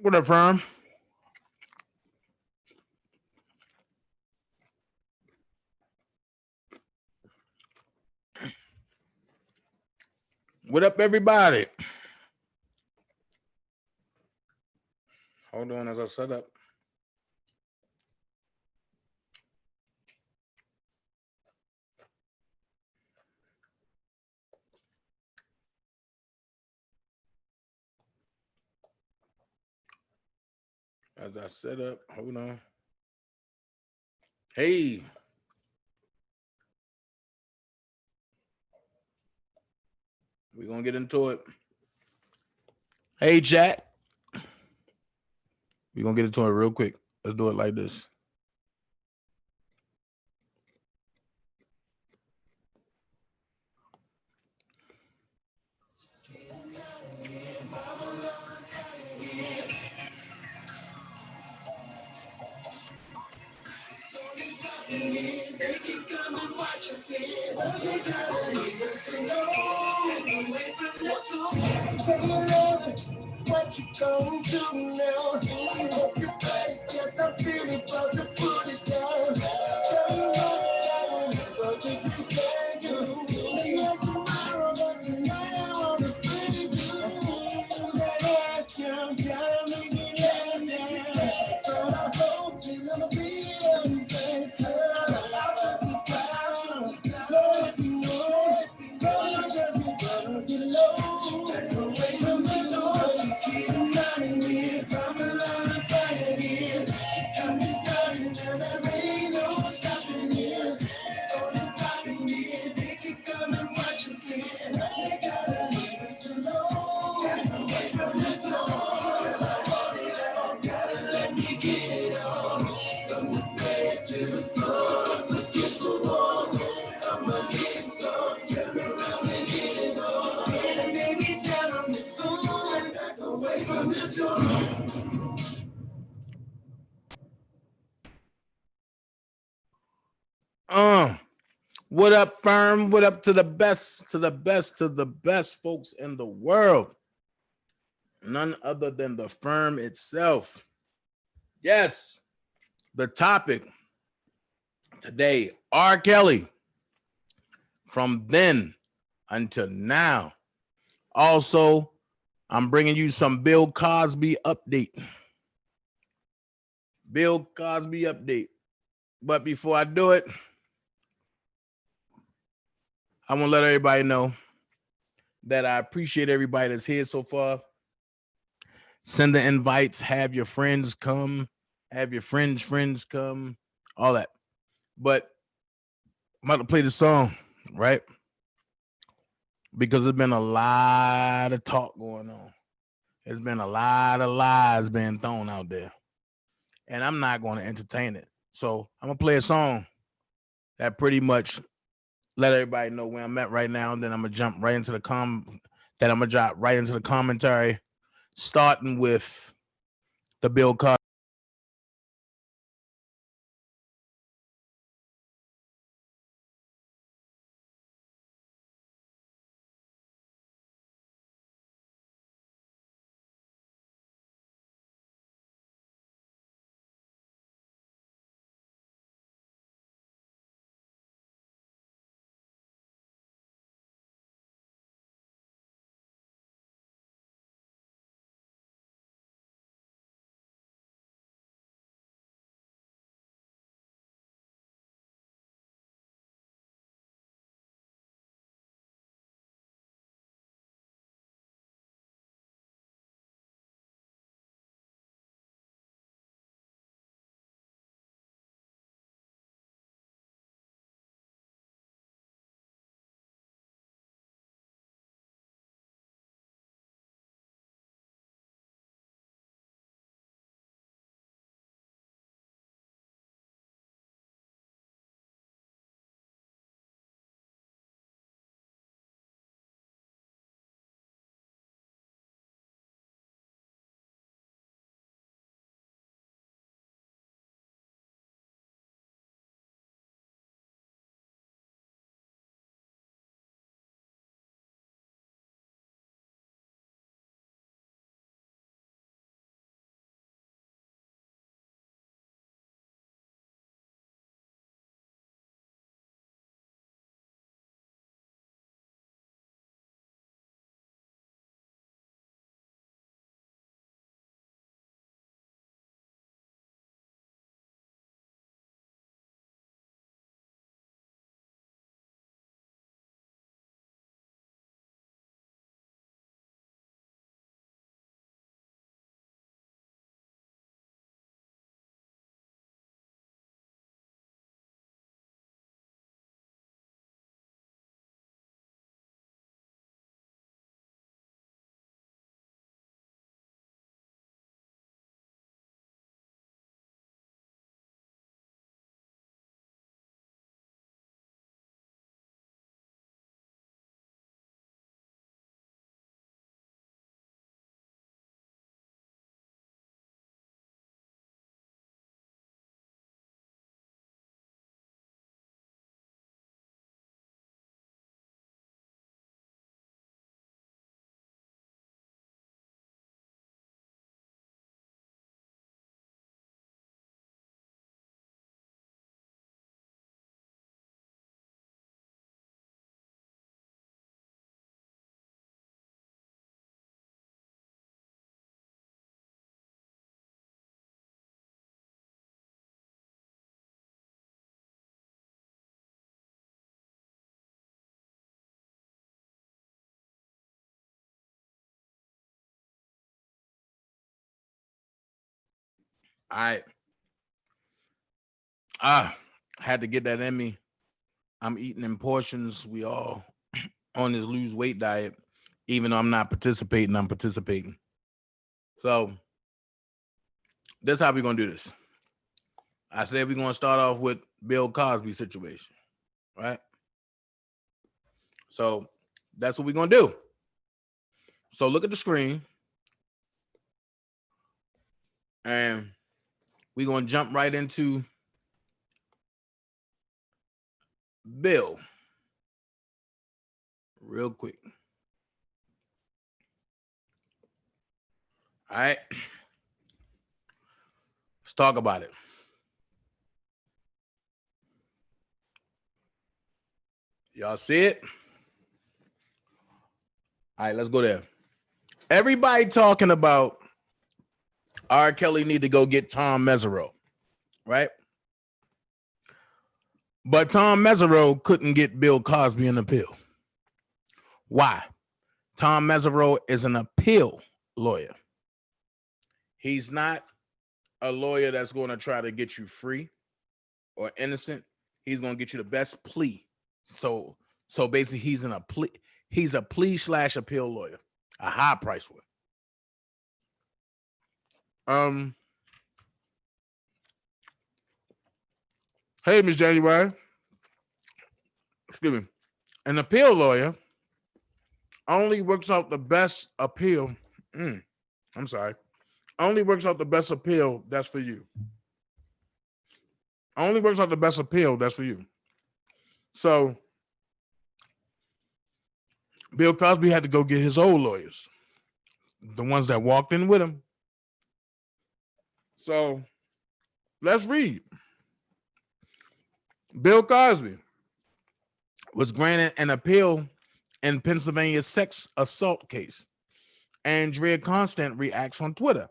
What up, firm? What up, everybody? Hold on as I set up. As I set up, hold on. Hey. We're going to get into it. Hey, chat. We're going to get into it real quick. Let's do it like this. What you gonna do now? Hope your body gets I'm feeling about to put it down. Tell you what I won't ever disrespect you. Like tomorrow, but tonight I wanna spend you. That ass, girl, gotta make me laugh now. So I'm hoping I'ma be on your face, girl. I'm just a clown. Let me know. Tell you just you gotta get low. Back away from the door. Just keep reminding me if I'm alive, fire here. She got me started and there ain't no stopping here. It's only popping here. They keep coming, what you saying? They gotta leave us alone. Back away from the door. I want it all. Gotta let me get it on. From the bed to the floor, against the wall. I'ma get some. Turn around and hit it all. And baby, tell them it's on. Back away from the door. What up, firm? What up to the best, to the best, to the best folks in the world? None other than the firm itself. Yes, the topic today, R. Kelly, from then until now. Also, I'm bringing you some Bill Cosby update. Bill Cosby update. But before I do it, I want to let everybody know that I appreciate everybody that's here so far. Send the invites, have your friends come, have your friends come, all that. But I'm about to play the song, right? Because there's been a lot of talk going on. There's been a lot of lies being thrown out there. And I'm not going to entertain it. So I'm going to play a song that pretty much let everybody know where I'm at right now. And then I'm going to jump right into the drop right into the commentary, starting with the Bill Cosby. I had to get that in me. I'm eating in portions. We all on this lose weight diet. Even though I'm not participating, I'm participating. So this is how we're gonna do this. I said we're gonna start off with Bill Cosby situation, right? So that's what we're gonna do. So look at the screen, and we're gonna jump right into Bill real quick. All right, let's talk about it. Y'all see it? All right, let's go there. Everybody talking about R. Kelly need to go get Tom Mesereau, right? But Tom Mesereau couldn't get Bill Cosby an appeal. Why? Tom Mesereau is an appeal lawyer. He's not a lawyer that's going to try to get you free or innocent. He's going to get you the best plea. So basically he's a plea / appeal lawyer, a high price one. Hey, Miss January. Excuse me. An appeal lawyer only works out the best appeal. Only works out the best appeal that's for you. Only works out the best appeal that's for you. So Bill Cosby had to go get his old lawyers, the ones that walked in with him. So let's read. Bill Cosby was granted an appeal in Pennsylvania's sex assault case. Andrea Constant reacts on Twitter.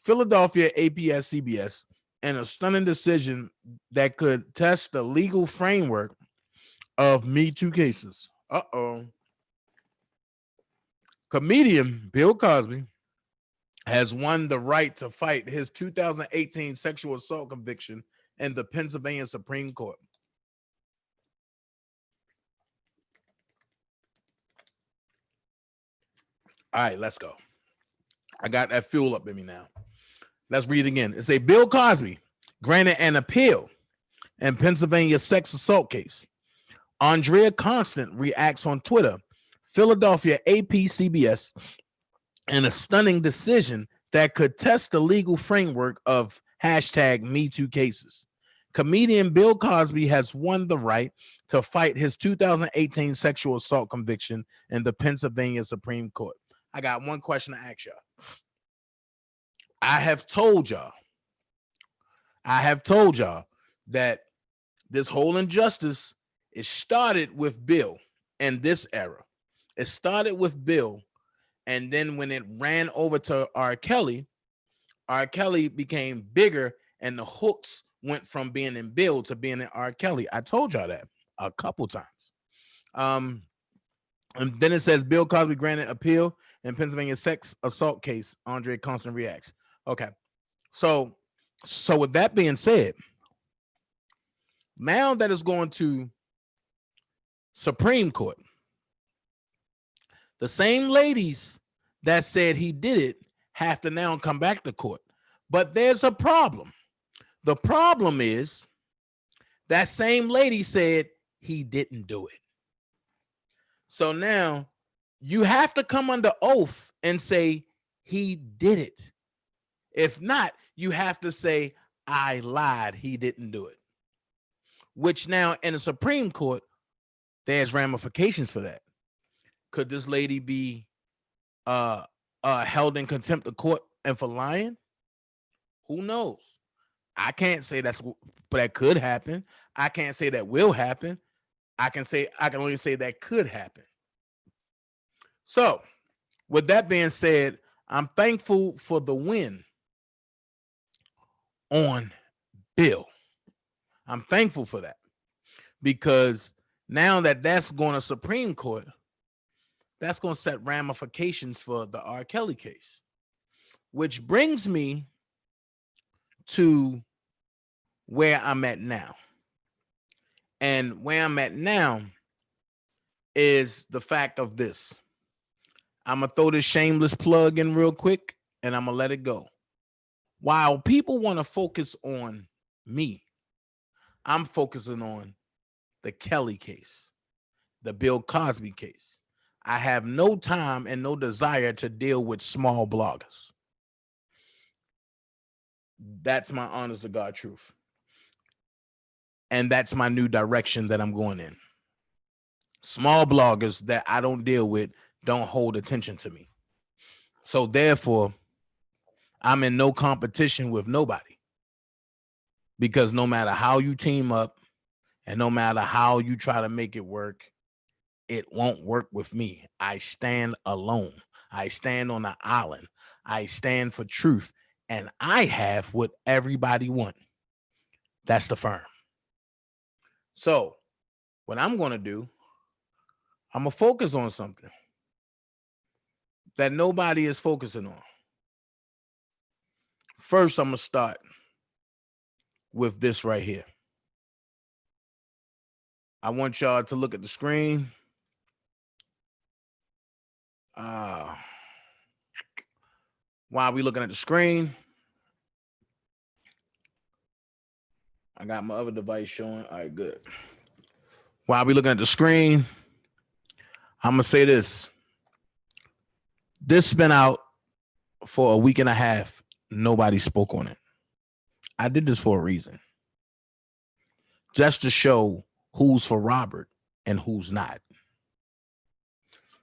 Philadelphia APS CBS in a stunning decision that could test the legal framework of Me Too cases. Comedian Bill Cosby has won the right to fight his 2018 sexual assault conviction in the Pennsylvania Supreme Court. All right, let's go. I got that fuel up in me now. Let's read it again. It's a Bill Cosby granted an appeal in Pennsylvania sex assault case. Andrea Constant reacts on Twitter. Philadelphia APCBS in a stunning decision that could test the legal framework of #MeToo cases. Comedian Bill Cosby has won the right to fight his 2018 sexual assault conviction in the Pennsylvania Supreme Court. I got one question to ask y'all. I have told y'all that this whole injustice is started with Bill in this era. It started with Bill, and then when it ran over to R. Kelly became bigger, and the hooks went from being in Bill to being in R. Kelly. I told y'all that a couple times. And then it says Bill Cosby granted appeal in Pennsylvania sex assault case. Andrea Constant reacts. Okay, so with that being said, now that it's going to Supreme Court, the same ladies that said he did it have to now come back to court. But there's a problem. The problem is that same lady said he didn't do it. So now you have to come under oath and say he did it. If not, you have to say, I lied, he didn't do it. Which now in the Supreme Court, there's ramifications for that. Could this lady be held in contempt of court and for lying? Who knows? I can't say but that could happen. I can't say that will happen. I can only say that could happen. So with that being said, I'm thankful for the win on Bill. I'm thankful for that, because now that that's going to Supreme Court, that's going to set ramifications for the R. Kelly case, which brings me to where I'm at now. And where I'm at now is the fact of this. I'm going to throw this shameless plug in real quick and I'm going to let it go. While people want to focus on me, I'm focusing on the Kelly case, the Bill Cosby case. I have no time and no desire to deal with small bloggers. That's my honest to God truth. And that's my new direction that I'm going in. Small bloggers that I don't deal with don't hold attention to me. So therefore, I'm in no competition with nobody. Because no matter how you team up and no matter how you try to make it work, it won't work with me. I stand alone. I stand on an island. I stand for truth. And I have what everybody wants. That's the firm. So what I'm going to do, I'm going to focus on something that nobody is focusing on. First, I'm going to start with this right here. I want y'all to look at the screen. While we looking at the screen, I got my other device showing. All right, good. While we looking at the screen, I'm going to say this. This been out for a week and a half. Nobody spoke on it. I did this for a reason. Just to show who's for Robert and who's not.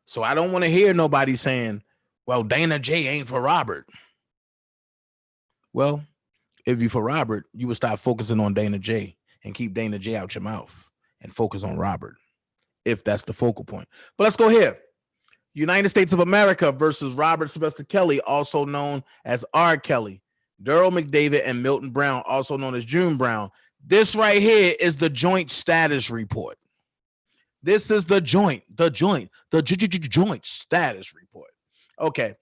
So I don't want to hear nobody saying, well, Dana J ain't for Robert. Well, if you for Robert, you would stop focusing on Dana J and keep Dana J out your mouth and focus on Robert, if that's the focal point. But let's go here. United States of America versus Robert Sylvester Kelly, also known as R. Kelly, Daryl McDavid, and Milton Brown, also known as June Brown. This right here is the joint status report. This is the joint status report. Okay.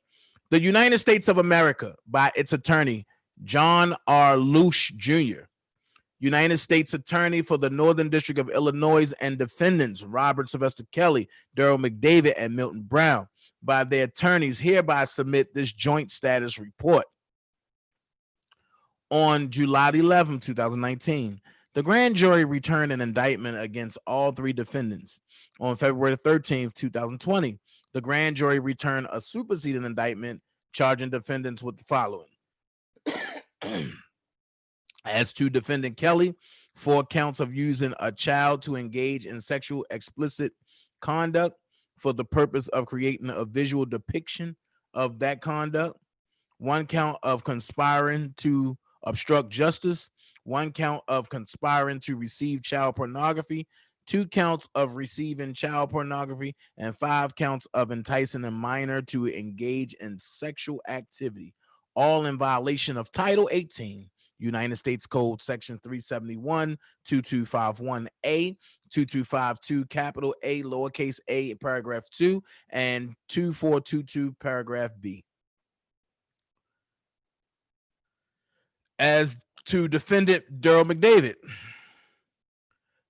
The United States of America, by its attorney, John R. Lush Jr., United States Attorney for the Northern District of Illinois, and defendants Robert Sylvester Kelly, Daryl McDavid, and Milton Brown, by their attorneys, hereby submit this joint status report. On July 11, 2019, the grand jury returned an indictment against all three defendants. On February 13, 2020, the grand jury returned a superseding indictment charging defendants with the following. As to defendant Kelly, 4 counts of using a child to engage in sexual explicit conduct for the purpose of creating a visual depiction of that conduct, 1 count of conspiring to obstruct justice, 1 count of conspiring to receive child pornography, 2 counts of receiving child pornography, and 5 counts of enticing a minor to engage in sexual activity, all in violation of Title 18, United States Code Section 371, 2251A, 2252, capital A, lowercase a, paragraph 2, and 2422, paragraph B. As to defendant Daryl McDavid,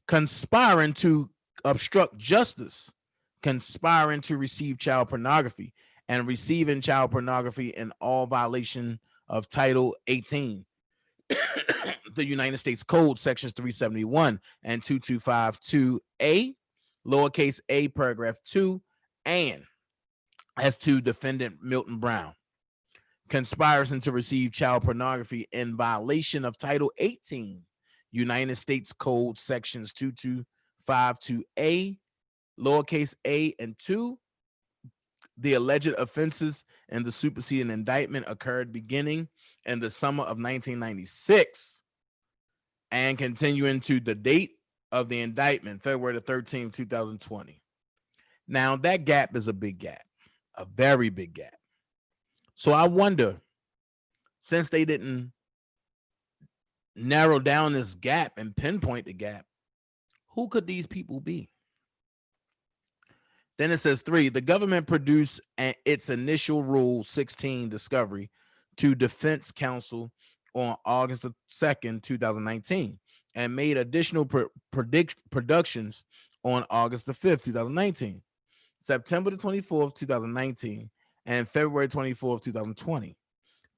conspiring to obstruct justice, conspiring to receive child pornography, and receiving child pornography in all violation of Title 18, the United States Code Sections 371 and 2252A, lowercase a, paragraph 2, and as to defendant Milton Brown, conspiring to receive child pornography in violation of Title 18, United States Code Sections 2252A, lowercase a, and 2. The alleged offenses in the superseding indictment occurred beginning in the summer of 1996 and continuing to the date of the indictment, February 13, 2020. Now, that gap is a big gap, a very big gap. So I wonder, since they didn't narrow down this gap and pinpoint the gap, who could these people be? Then it says 3, the government produced its initial Rule 16 discovery to defense counsel on August the 2nd, 2019, and made additional productions on August the 5th, 2019, September the 24th, 2019, and February 24th, 2020.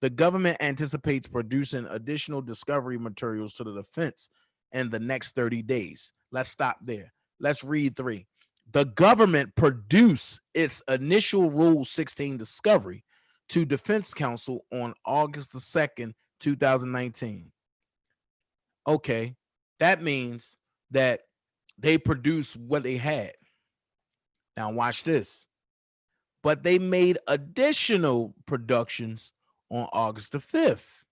The government anticipates producing additional discovery materials to the defense in the next 30 days. Let's stop there. Let's read 3. The government produced its initial Rule 16 discovery to Defense Counsel on August the 2nd, 2019. Okay, that means that they produced what they had. Now watch this. But they made additional productions on August the 5th.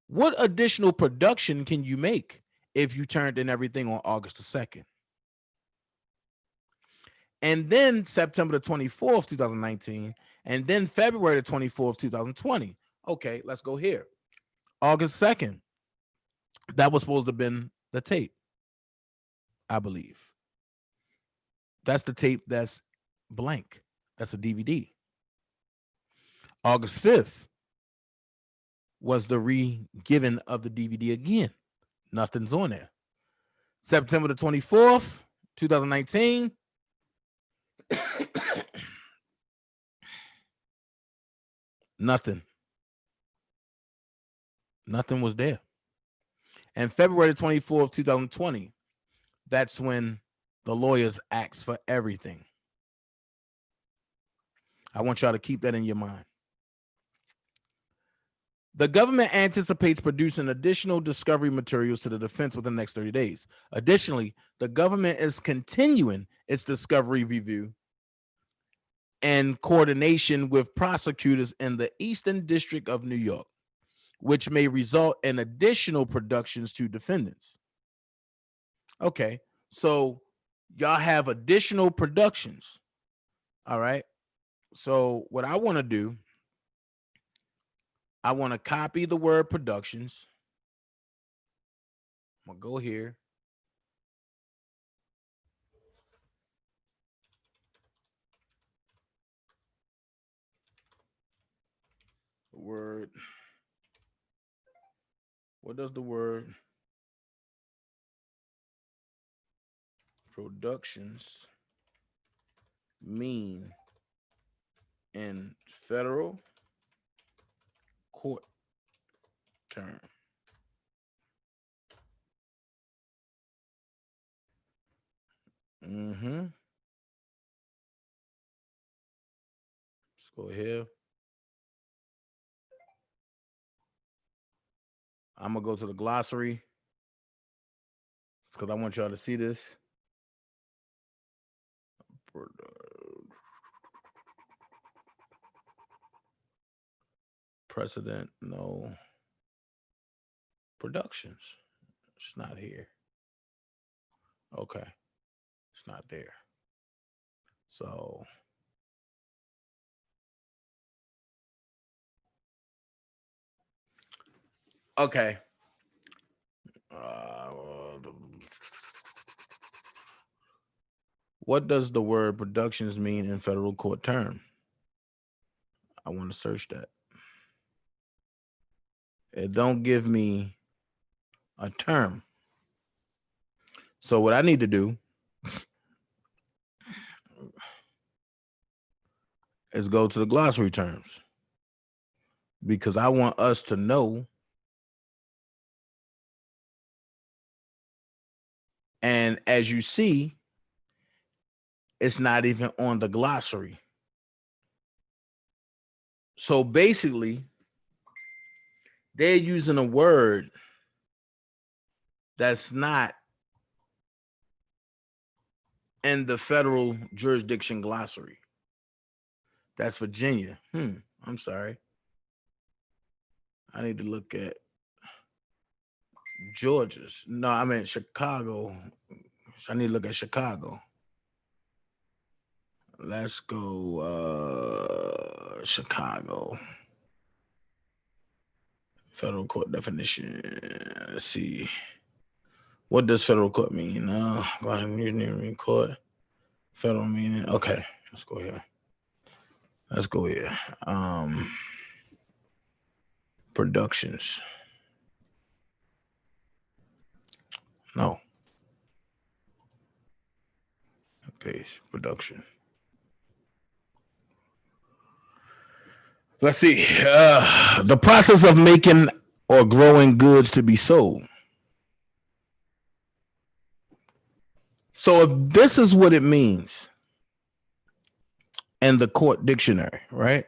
What additional production can you make if you turned in everything on August the 2nd? And then September the 24th, 2019, and then February the 24th, 2020. Okay, let's go here. August 2nd. That was supposed to have been the tape, I believe. That's the tape that's blank. That's a DVD. August 5th was the re-giving of the DVD again. Nothing's on there. September the 24th, 2019. Nothing. Nothing was there. And February 24th, 2020, that's when the lawyers asked for everything. I want y'all to keep that in your mind. The government anticipates producing additional discovery materials to the defense within the next 30 days. Additionally, the government is continuing its discovery review and coordination with prosecutors in the Eastern District of New York, which may result in additional productions to defendants. Okay, so y'all have additional productions. All right. So what I want to do, I want to copy the word productions. I'm going to go here. The word. What does the word productions mean in federal court term? Let's go here. I'm gonna go to the glossary because I want y'all to see this. Precedent, no. Productions. It's not here. Okay. It's not there. So okay. What does the word productions mean in federal court term? I want to search that. It don't give me a term. So what I need to do is go to the glossary terms because I want us to know. And as you see, it's not even on the glossary. So basically, they're using a word that's not in the federal jurisdiction glossary. That's Virginia. I'm sorry. I need to look at Georgia's. No, I meant Chicago. I need to look at Chicago. Let's go Chicago. Federal court definition. Let's see. What does federal court mean? Court. Federal meaning. Okay, let's go here. productions. No. Page production. Let's see. The process of making or growing goods to be sold. So if this is what it means in the court dictionary, right?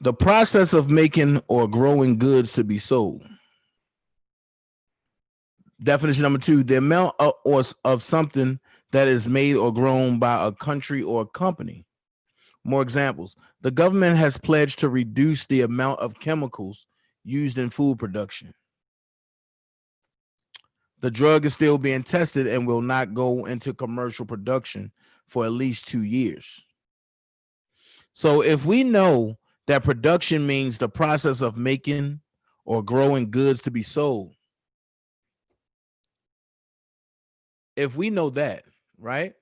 The process of making or growing goods to be sold. Definition number 2, the amount of something that is made or grown by a country or company. More examples. The government has pledged to reduce the amount of chemicals used in food production. The drug is still being tested and will not go into commercial production for at least 2 years. So if we know that production means the process of making or growing goods to be sold, if we know that, right,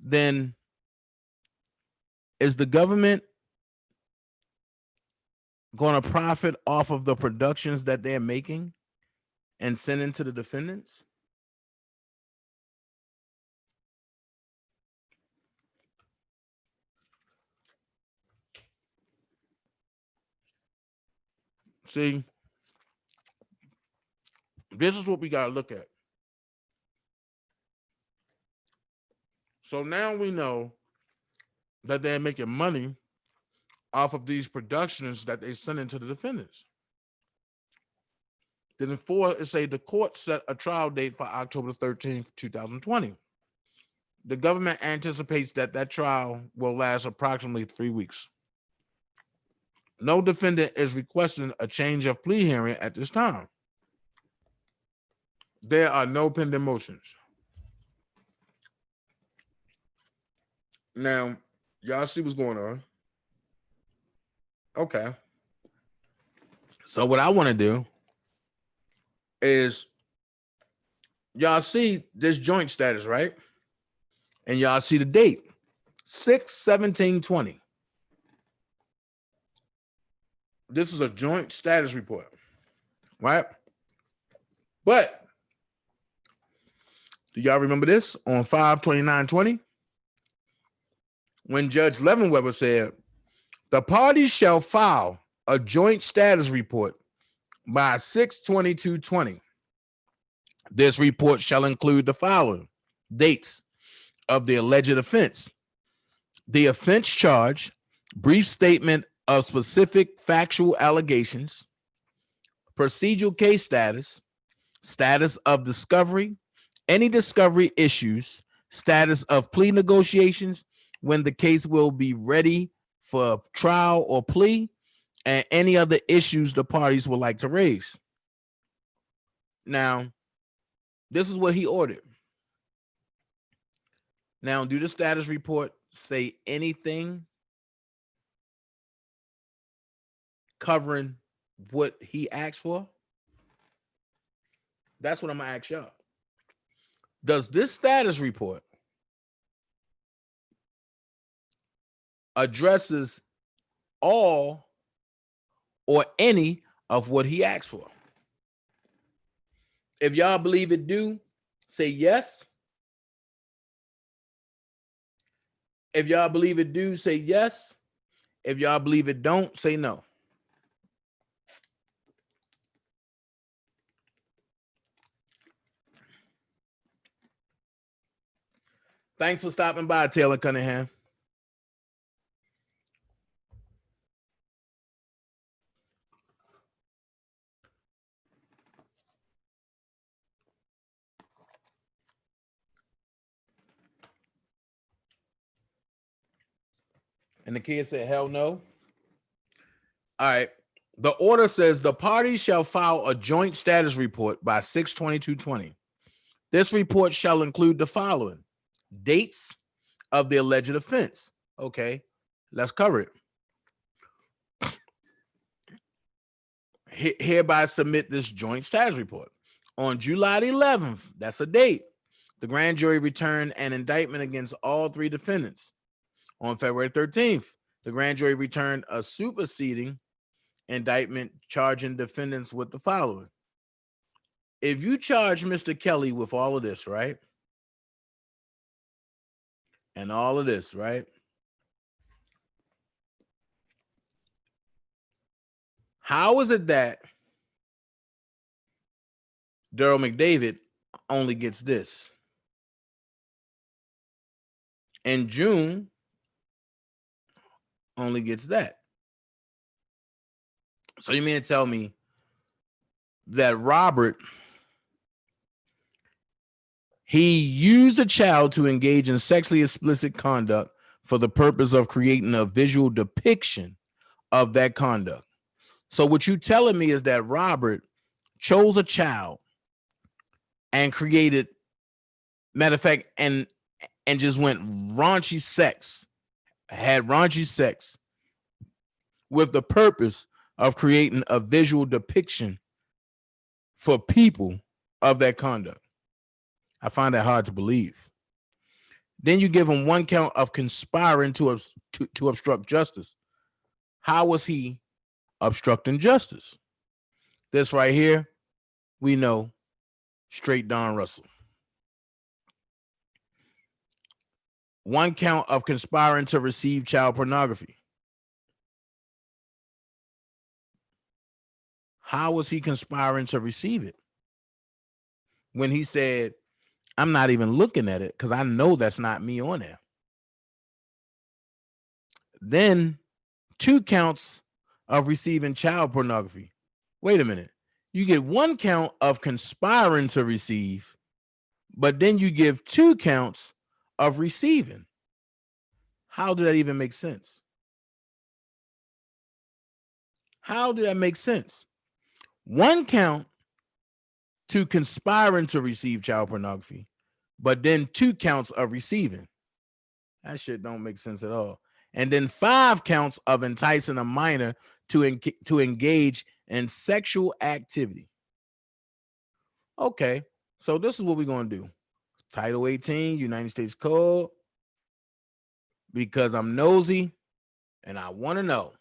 then is the government going to profit off of the productions that they're making and sending to the defendants? See, this is what we got to look at. So now we know that they're making money off of these productions that they send into the defendants. Then in 4, it say the court set a trial date for October 13th, 2020. The government anticipates that that trial will last approximately 3 weeks. No defendant is requesting a change of plea hearing at this time. There are no pending motions. Now, y'all see what's going on? Okay. So what I want to do is, y'all see this joint status, right? And y'all see the date, 6/17/20. This is a joint status report, right? But do y'all remember this on 5/29/20? When Judge Levenweber said, the parties shall file a joint status report by 6/22/20. This report shall include the following dates of the alleged offense, the offense charge, brief statement of specific factual allegations, procedural case status, status of discovery, any discovery issues, status of plea negotiations, when the case will be ready for trial or plea, and any other issues the parties would like to raise. Now, this is what he ordered. Now, do the status report say anything covering what he asked for? That's what I'm gonna ask y'all. Does this status report addresses all or any of what he asked for? If y'all believe it do, say yes. If y'all believe it do, say yes. If y'all believe it don't, say no. Thanks for stopping by, Taylor Cunningham. And the kid said, hell no. All right. The order says the parties shall file a joint status report by 6/22/20. This report shall include the following dates of the alleged offense. Okay, let's cover it. Hereby submit this joint status report on July 11th. That's a date. The grand jury returned an indictment against all three defendants. On February 13th, the grand jury returned a superseding indictment charging defendants with the following. If you charge Mr. Kelly with all of this, right? And all of this, right? How is it that Daryl McDavid only gets this? And June only gets that. So you mean to tell me that Robert, he used a child to engage in sexually explicit conduct for the purpose of creating a visual depiction of that conduct? So what you telling me is that Robert chose a child and created, matter of fact, and just went raunchy sex, had raunchy sex with the purpose of creating a visual depiction for people of that conduct. I find that hard to believe. Then you give him one count of conspiring to obstruct justice. How was he obstructing justice? This right here, we know, straight Don Russell. One count of conspiring to receive child pornography. How was he conspiring to receive it? When he said, I'm not even looking at it because I know that's not me on there. Then 2 counts of receiving child pornography. Wait a minute. You get 1 count of conspiring to receive, but then you give 2 counts of receiving. How did that even make sense? How did that make sense? 1 count to conspiring to receive child pornography, but then 2 counts of receiving. That shit don't make sense at all. And then 5 counts of enticing a minor to engage in sexual activity. Okay, so this is what we're going to do. Title 18, United States Code, because I'm nosy and I want to know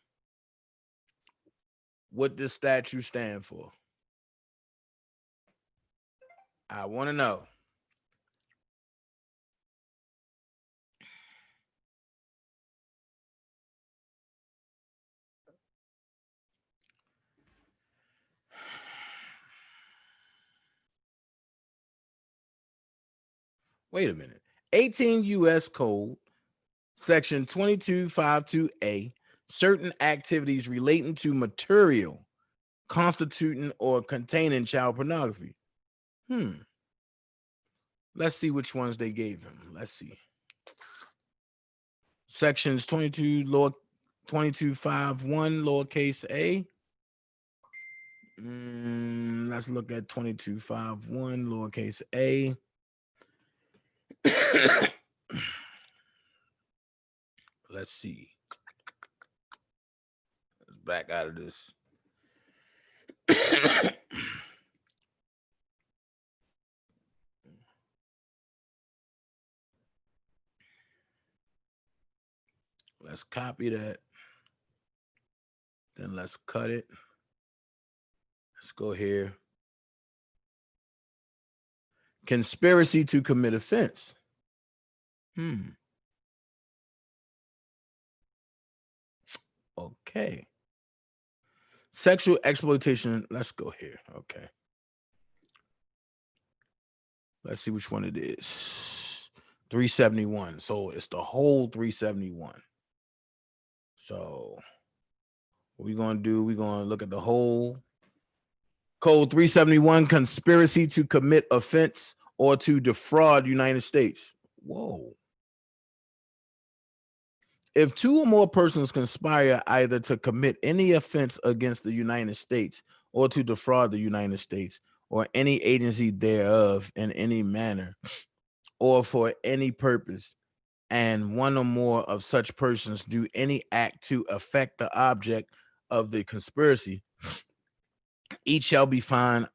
what this statute stands for. I want to know. Wait a minute. 18 U.S. Code, Section 2252A, certain activities relating to material constituting or containing child pornography. Let's see which ones they gave him. Let's see. Sections 2251 lowercase a. Let's look at 2251 lowercase a. Let's see. Let's back out of this. Let's copy that. Then let's cut it. Let's go here. Conspiracy to commit offense. Okay. Sexual exploitation. Let's go here. Okay. Let's see which one it is. 371. So it's the whole 371. So what we're going to do, we're going to look at the whole code. 371, conspiracy to commit offense or to defraud United States. Whoa. If 2 or more persons conspire either to commit any offense against the United States or to defraud the United States or any agency thereof in any manner or for any purpose, and 1 or more of such persons do any act to affect the object of the conspiracy, each shall be fined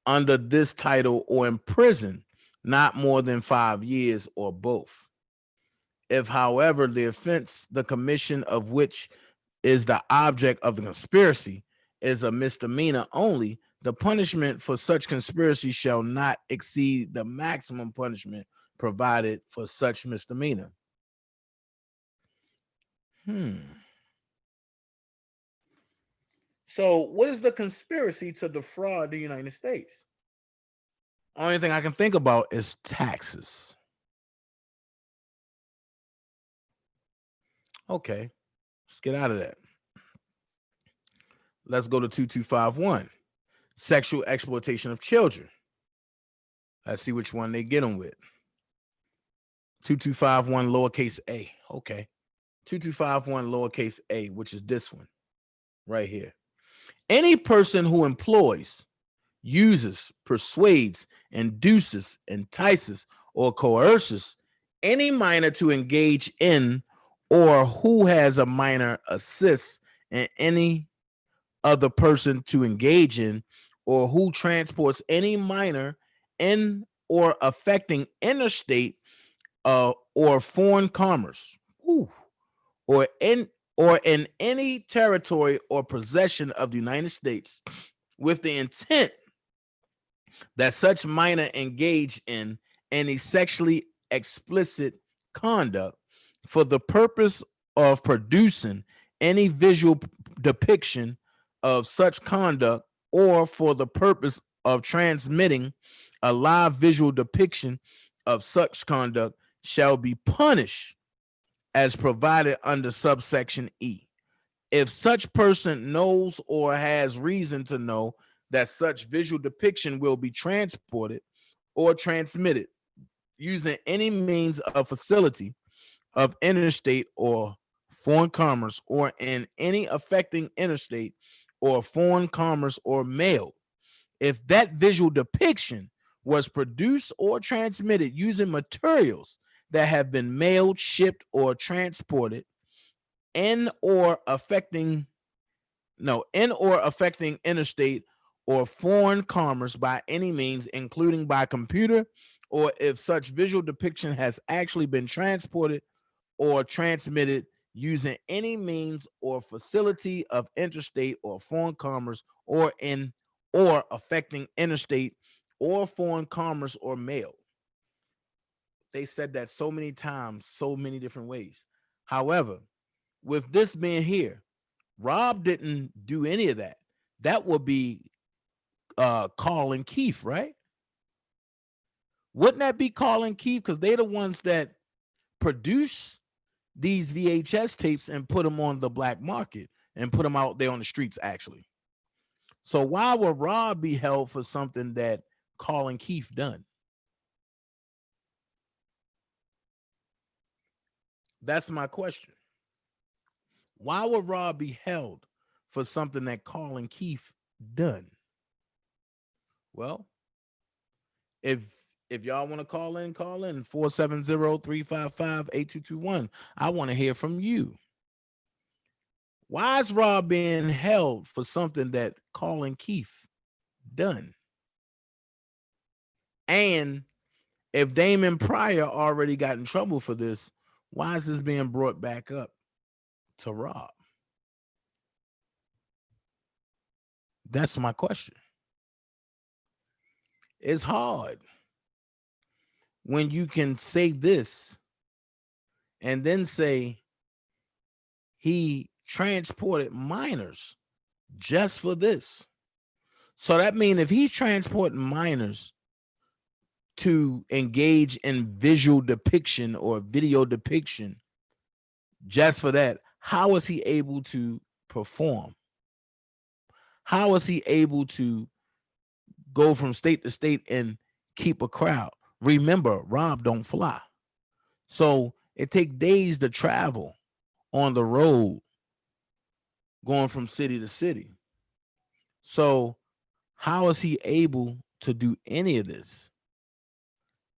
under this title or in prison not more than 5 years or both. If, however, the offense, the commission of which is the object of the conspiracy, is a misdemeanor only, the punishment for such conspiracy shall not exceed the maximum punishment provided for such misdemeanor. So, what is the conspiracy to defraud the United States? Only thing I can think about is taxes. Okay, let's get out of that. Let's go to 2251. Sexual exploitation of children. Let's see which one they get them with. 2251 lowercase a. Okay. 2251 lowercase a, which is this one right here. Any person who employs, uses, persuades, induces, entices, or coerces any minor to engage in, or who has a minor assists in any other person to engage in, or who transports any minor in or affecting interstate or foreign commerce, or in any territory or possession of the United States, with the intent that such minor engage in any sexually explicit conduct for the purpose of producing any visual depiction of such conduct, or for the purpose of transmitting a live visual depiction of such conduct, shall be punished as provided under subsection E. If such person knows or has reason to know that such visual depiction will be transported or transmitted using any means of facility of interstate or foreign commerce, or in any affecting interstate or foreign commerce or mail, if that visual depiction was produced or transmitted using materials that have been mailed, shipped, or transported in or affecting interstate or foreign commerce by any means, including by computer, or if such visual depiction has actually been transported or transmitted using any means or facility of interstate or foreign commerce, or in or affecting interstate or foreign commerce or mail. They said that so many times, so many different ways. However, with this being here, Rob didn't do any of that. That would be Carl and Keith, right? Wouldn't that be Carl and Keith? Because they're the ones that produce these VHS tapes and put them on the black market and put them out there on the streets, actually. So why would Rob be held for something that Carl and Keith done? That's my question. Why would Rob be held for something that Carl and Keith done? Well, if y'all want to call in 470-355-8221. I want to hear from you. Why is Rob being held for something that Carl and Keith done? And if Damon Pryor already got in trouble for this, why is this being brought back up to Rob? That's my question. It's hard when you can say this and then say he transported minors just for this. So that means if he's transporting minors to engage in visual depiction or video depiction just for that, how is he able to perform? How is he able to go from state to state and keep a crowd? Remember, Rob don't fly. So it takes days to travel on the road going from city to city. So how is he able to do any of this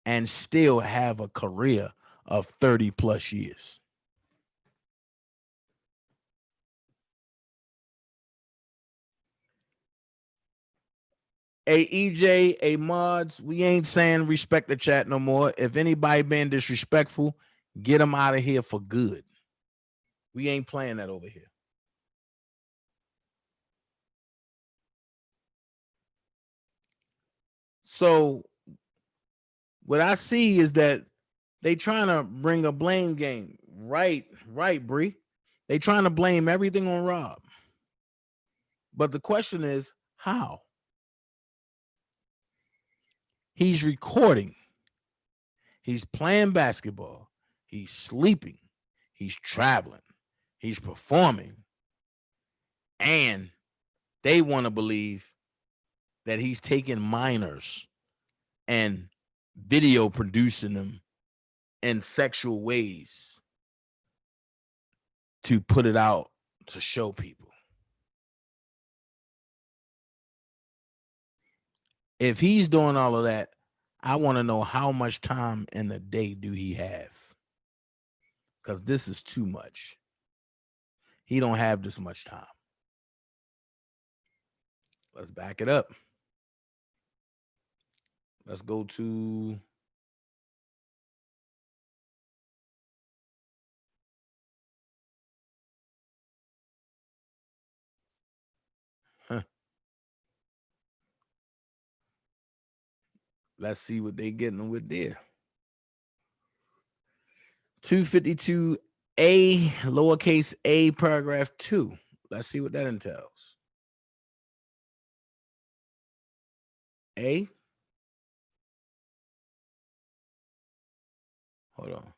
and still have a career of 30 plus years? A EJ, a mods, we ain't saying respect the chat no more. If anybody being disrespectful, get them out of here for good. We ain't playing that over here. So what I see is that they trying to bring a blame game. Right, Bree. They trying to blame everything on Rob. But the question is, how? He's recording. He's playing basketball. He's sleeping. He's traveling. He's performing. And they want to believe that he's taking minors and video producing them in sexual ways to put it out to show people. If he's doing all of that, I want to know how much time in the day do he have? Because this is too much. He don't have this much time. Let's back it up. Let's go to let's see what they getting with there. 252A, lowercase a, paragraph 2. Let's see what that entails. A. Hold on.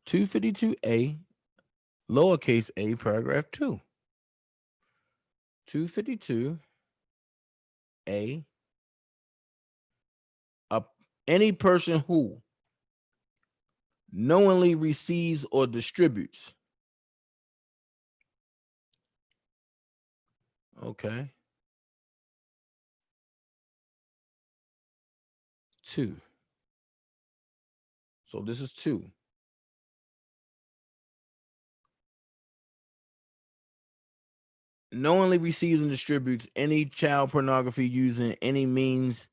252A, lowercase a, paragraph 2. 252A. Any person who knowingly receives or distributes. Okay. 2. So this is 2. Knowingly receives and distributes any child pornography using any means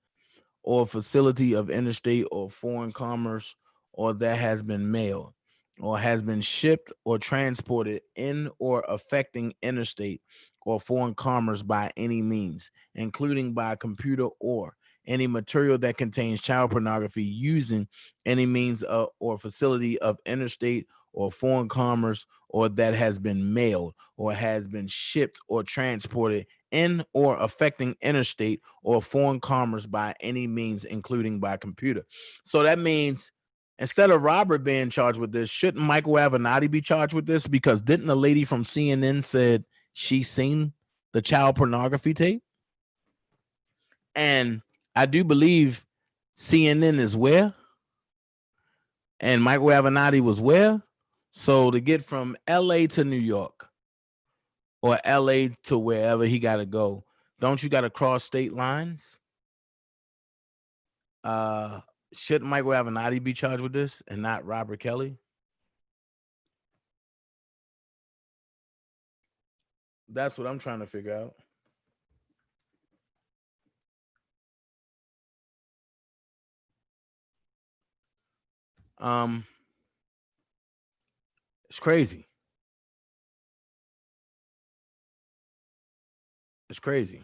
or facility of interstate or foreign commerce, or that has been mailed or has been shipped or transported in or affecting interstate or foreign commerce by any means, including by computer, or any material that contains child pornography using any means or facility of interstate or foreign commerce, or that has been mailed or has been shipped or transported in or affecting interstate or foreign commerce by any means, including by computer. So that means instead of Robert being charged with this, shouldn't Michael Avenatti be charged with this? Because didn't the lady from CNN said she seen the child pornography tape? And I do believe CNN is where? And Michael Avenatti was where? So to get from LA to New York or LA to wherever he got to go, don't you got to cross state lines? Should Michael Avenatti be charged with this and not Robert Kelly? That's what I'm trying to figure out. It's crazy. It's crazy.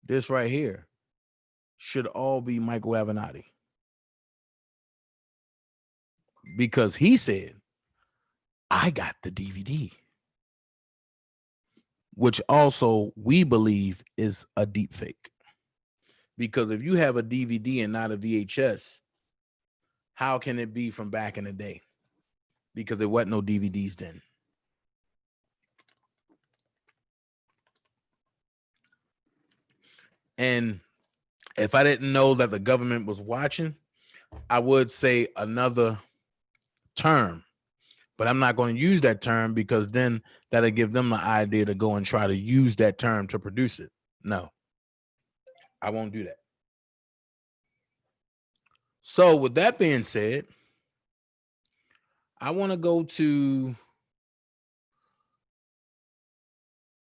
This right here should all be Michael Avenatti, because he said, I got the DVD, which also we believe is a deep fake. Because if you have a DVD and not a VHS, how can it be from back in the day? Because there wasn't no DVDs then. And if I didn't know that the government was watching, I would say another term, but I'm not going to use that term because then that'll give them the idea to go and try to use that term to produce it. No, I won't do that. So with that being said, I want to go to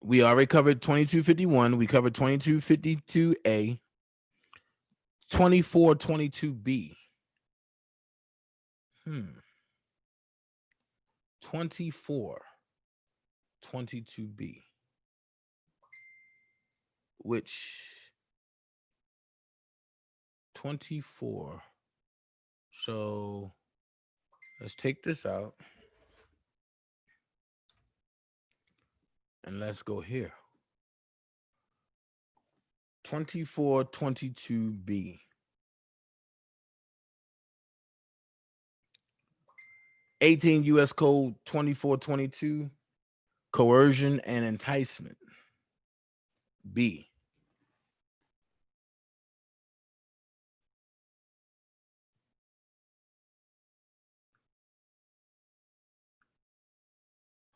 We already covered 2251. We covered 2252A, 2422B. 2422B, which 24. So let's take this out and let's go here. 2422B. 18 U.S. Code 2422, coercion and enticement. B.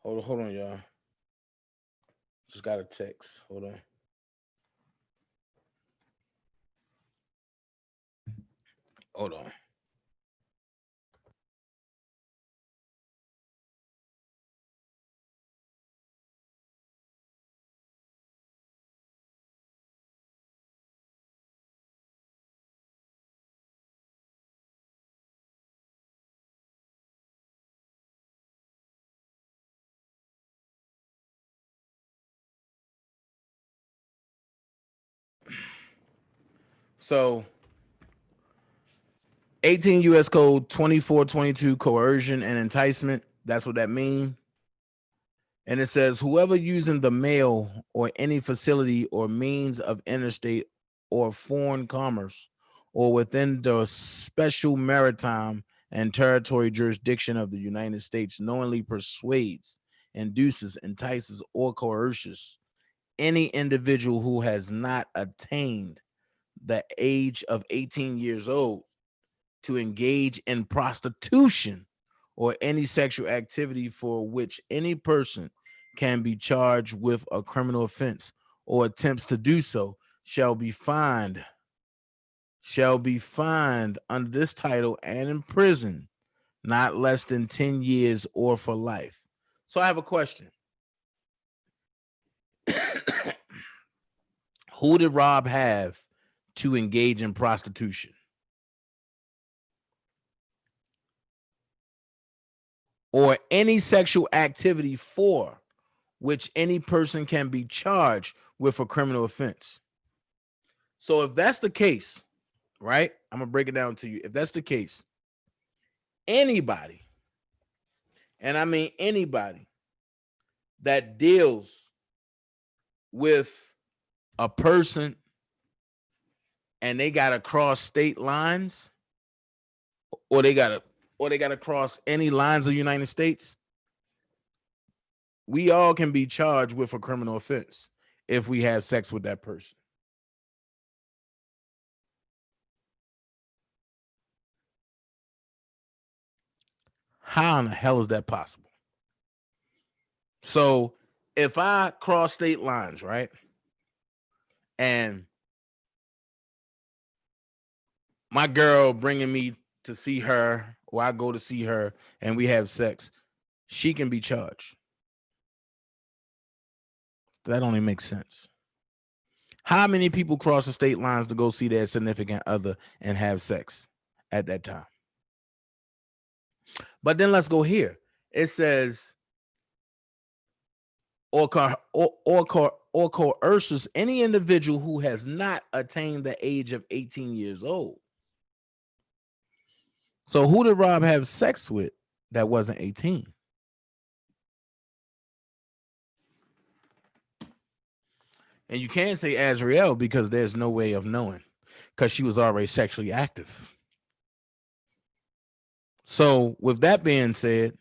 Hold on, y'all. Just got a text. Hold on. Hold on. So 18 U.S. Code 2422, coercion and enticement. That's what that means. And it says, whoever using the mail or any facility or means of interstate or foreign commerce or within the special maritime and territory jurisdiction of the United States knowingly persuades, induces, entices, or coerces any individual who has not attained the age of 18 years old to engage in prostitution or any sexual activity for which any person can be charged with a criminal offense or attempts to do so shall be fined under this title and imprisoned not less than 10 years or for life. So I have a question. Who did Rob have to engage in prostitution? Or any sexual activity for which any person can be charged with a criminal offense. So if that's the case, right? I'm gonna break it down to you. If that's the case, anybody, and I mean anybody, that deals with a person and they gotta cross state lines, or they gotta cross any lines of the United States, we all can be charged with a criminal offense if we have sex with that person. How in the hell is that possible? So if I cross state lines, right, and my girl bringing me to see her, or I go to see her and we have sex, she can be charged. That only makes sense. How many people cross the state lines to go see their significant other and have sex at that time? But then let's go here. It says, or coerces any individual who has not attained the age of 18 years old. So who did Rob have sex with that wasn't 18? And you can't say Azriel because there's no way of knowing, because she was already sexually active. So with that being said,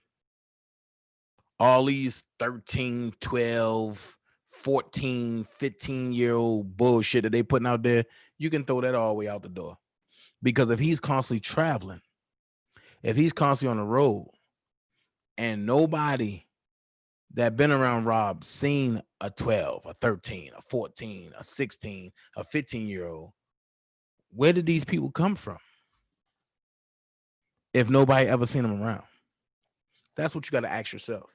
all these 13, 12, 14, 15-year-old bullshit that they putting out there, you can throw that all the way out the door. Because if he's constantly traveling, if he's constantly on the road, and nobody that been around Rob seen a 12, a 13, a 14, a 16, a 15-year-old, where did these people come from if nobody ever seen them around? That's what you got to ask yourself.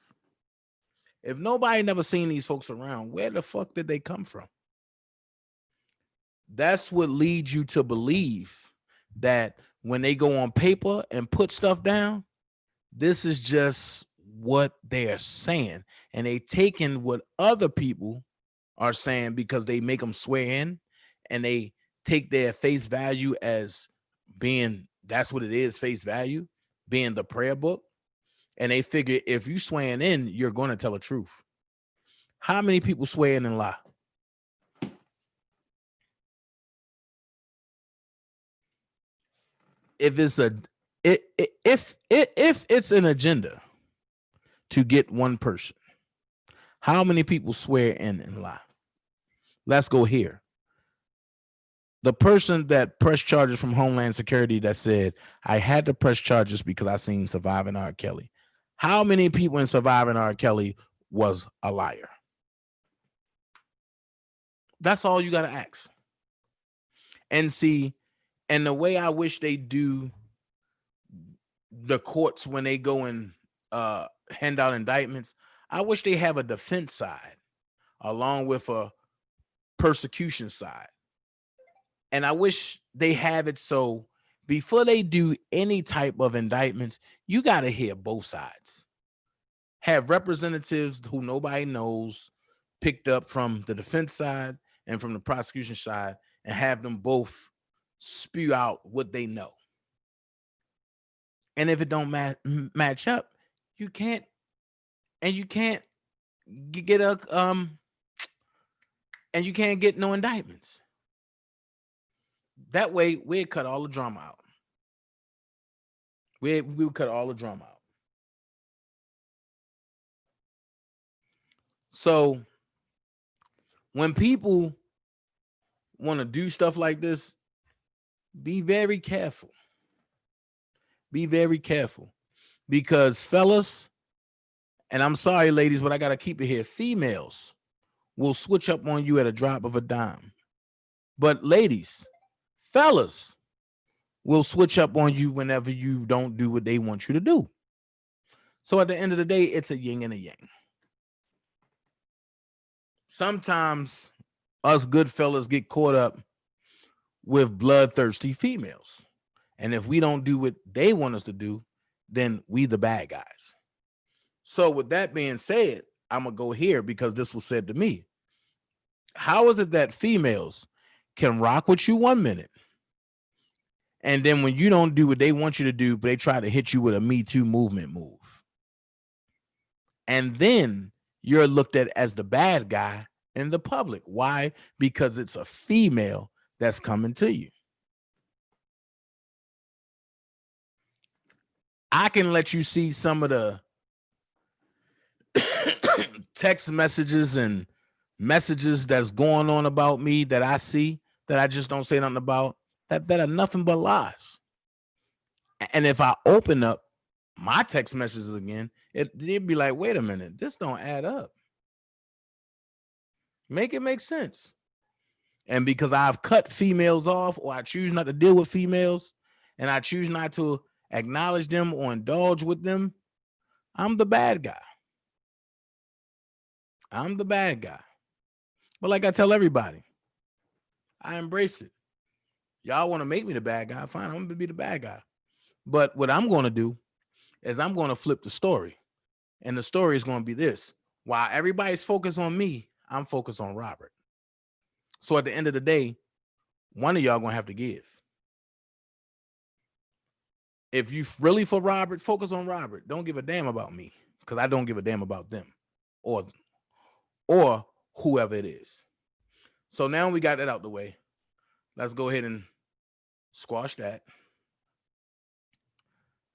If nobody never seen these folks around, where the fuck did they come from? That's what leads you to believe that when they go on paper and put stuff down, this is just what they're saying. And they taking what other people are saying because they make them swear in, and they take their face value as being, that's what it is, face value, being the prayer book. And they figure if you swearing in, you're going to tell the truth. How many people swear in and lie? If it's a if it's an agenda to get one person, how many people swear in and lie? Let's go here. The person that pressed charges from Homeland Security that said, I had to press charges because I seen Surviving R. Kelly. How many people in Surviving R. Kelly was a liar? That's all you got to ask. And see, and the way I wish they do the courts when they go and hand out indictments, I wish they have a defense side along with a persecution side. And I wish they have it so before they do any type of indictments, you got to hear both sides. Have representatives who nobody knows picked up from the defense side and from the prosecution side, and have them both spew out what they know. And if it don't match up, you can't, and you can't get a and you can't get no indictments. That way, we'd cut all the drama out. We would cut all the drama out. So when people want to do stuff like this, be very careful. Be very careful. Because fellas, and I'm sorry, ladies, but I got to keep it here. Females will switch up on you at a drop of a dime. But ladies, fellas will switch up on you whenever you don't do what they want you to do. So at the end of the day, it's a yin and a yang. Sometimes us good fellas get caught up with bloodthirsty females. And if we don't do what they want us to do, then we the bad guys. So with that being said, I'm going to go here because this was said to me. How is it that females can rock with you 1 minute, and then when you don't do what they want you to do, but they try to hit you with a Me Too movement move, and then you're looked at as the bad guy in the public? Why? Because it's a female that's coming to you. I can let you see some of the text messages and messages that's going on about me that I see that I just don't say nothing about, that are nothing but lies. And if I open up my text messages again, it'd be like, wait a minute, this don't add up. Make it make sense. And because I've cut females off, or I choose not to deal with females, and I choose not to acknowledge them or indulge with them, I'm the bad guy. I'm the bad guy. But like I tell everybody, I embrace it. Y'all want to make me the bad guy? Fine, I'm going to be the bad guy. But what I'm going to do is I'm going to flip the story. And the story is going to be this. While everybody's focused on me, I'm focused on Robert. So at the end of the day, one of y'all going to have to give. If you really for Robert, focus on Robert. Don't give a damn about me, because I don't give a damn about them or whoever it is. So now we got that out the way. Let's go ahead and squash that.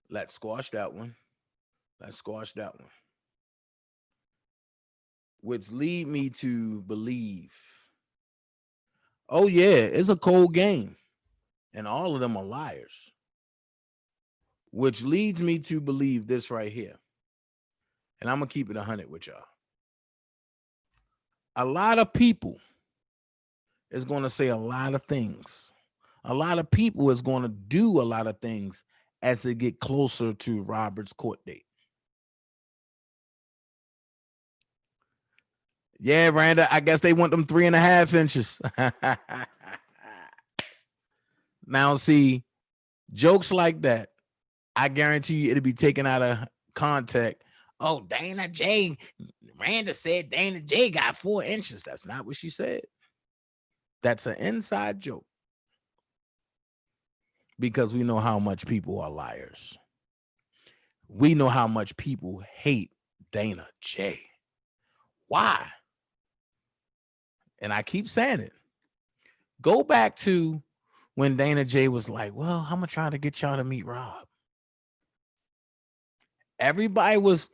Let's squash that one. Let's squash that one. Which lead me to believe, oh yeah, it's a cold game. And all of them are liars. Which leads me to believe this right here. And I'm going to keep it 100 with y'all. A lot of people is going to say a lot of things. A lot of people is going to do a lot of things as they get closer to Robert's court date. Yeah, Randa, I guess they want them 3.5 inches. Now, see, jokes like that, I guarantee you it'll be taken out of context. Oh, Dana J. Randa said Dana J got 4 inches. That's not what she said. That's an inside joke. Because we know how much people are liars. We know how much people hate Dana J. Why? And I keep saying it. Go back to when Dana J was like, well, I'm going to try to get y'all to meet Rob. Everybody was,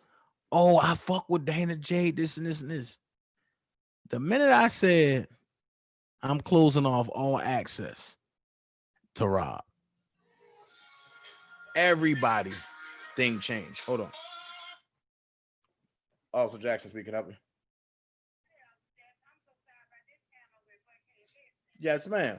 oh, I fuck with Dana J, this and this and this. The minute I said I'm closing off all access to Rob, everybody thing changed. Hold on. Also, Jackson speaking up. Yes, ma'am.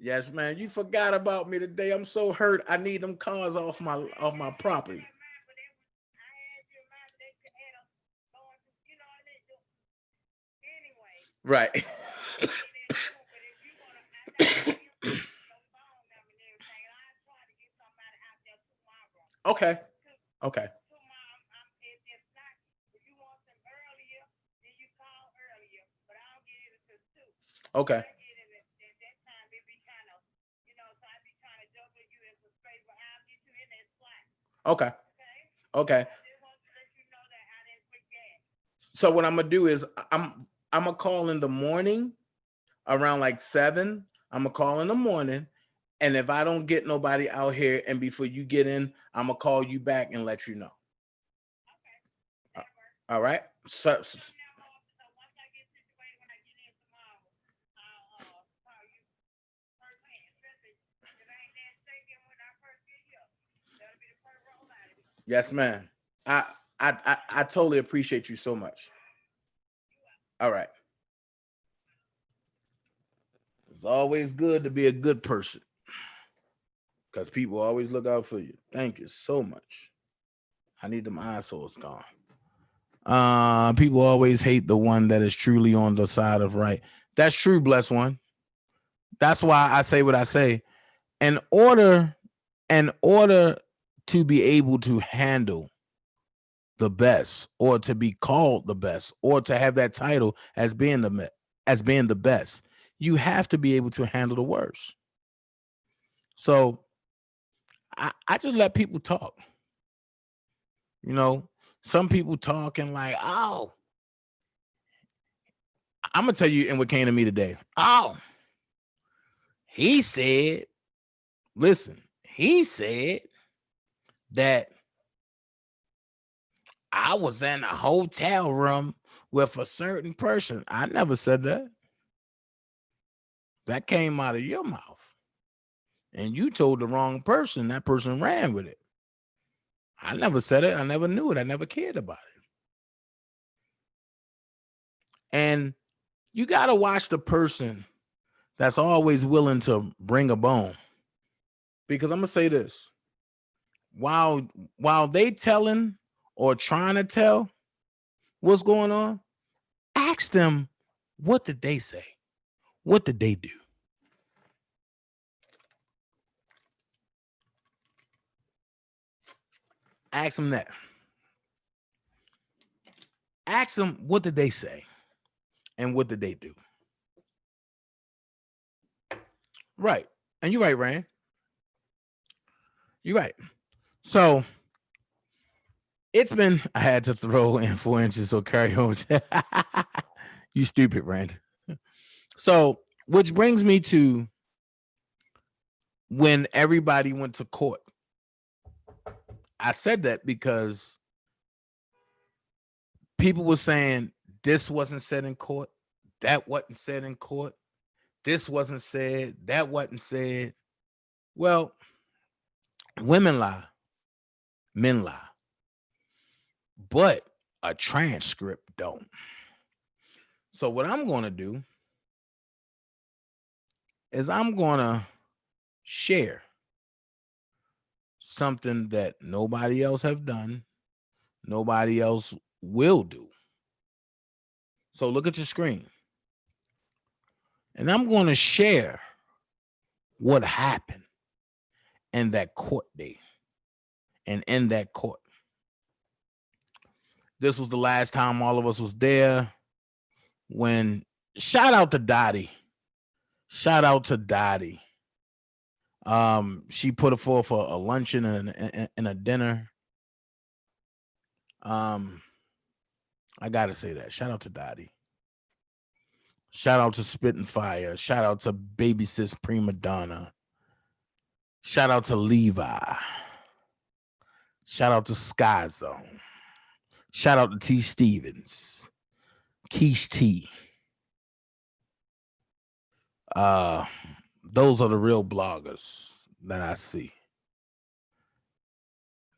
Yes, man. You forgot about me today. I'm so hurt. I need them cars off my property. Right. Okay. Okay. Okay. Okay. Okay. So what I'm gonna do is I'm gonna call in the morning around like 7. I'm gonna call in the morning, and if I don't get nobody out here, and before you get in, I'm gonna call you back and let you know. All right. So yes, ma'am. I I totally appreciate you so much. All right. It's always good to be a good person because people always look out for you. Thank you so much. I need them assholes gone. People always hate the one that is truly on the side of right. That's true, blessed one. That's why I say what I say. In order, in order to be able to handle the best, or to be called the best, or to have that title as being the best, you have to be able to handle the worst. So I just let people talk. You know, some people talking like, oh, I'm gonna tell you and what came to me today. Oh, he said, listen, he said that I was in a hotel room with a certain person. I never said that. That came out of your mouth. And you told the wrong person. That person ran with it. I never said it. I never knew it. I never cared about it. And you got to watch the person that's always willing to bring a bone. Because I'm going to say this. While they telling or trying to tell what's going on, ask them, what did they say? What did they do? Ask them that. Ask them, what did they say? And what did they do? Right. And you're right, Rand. You're right. So I had to throw in 4 inches, so carry on. You stupid, Rand. So, which brings me to when everybody went to court. I said that because people were saying this wasn't said in court, that wasn't said in court, this wasn't said, that wasn't said. Well, women lie, men lie, but a transcript don't. So what I'm going to do is I'm going to share something that nobody else have done, nobody else will do. So look at your screen. And I'm going to share what happened in that court date and in that court. This was the last time all of us was there when shout out to Dottie. Shout out to Dottie. She put it forth for a luncheon and a dinner. I gotta say that. Shout out to Dottie. Shout out to Spit and Fire. Shout out to Baby Sis Prima Donna. Shout out to Levi. Shout out to Sky Zone. Shout out to T. Stevens. Keish T. Those are the real bloggers that I see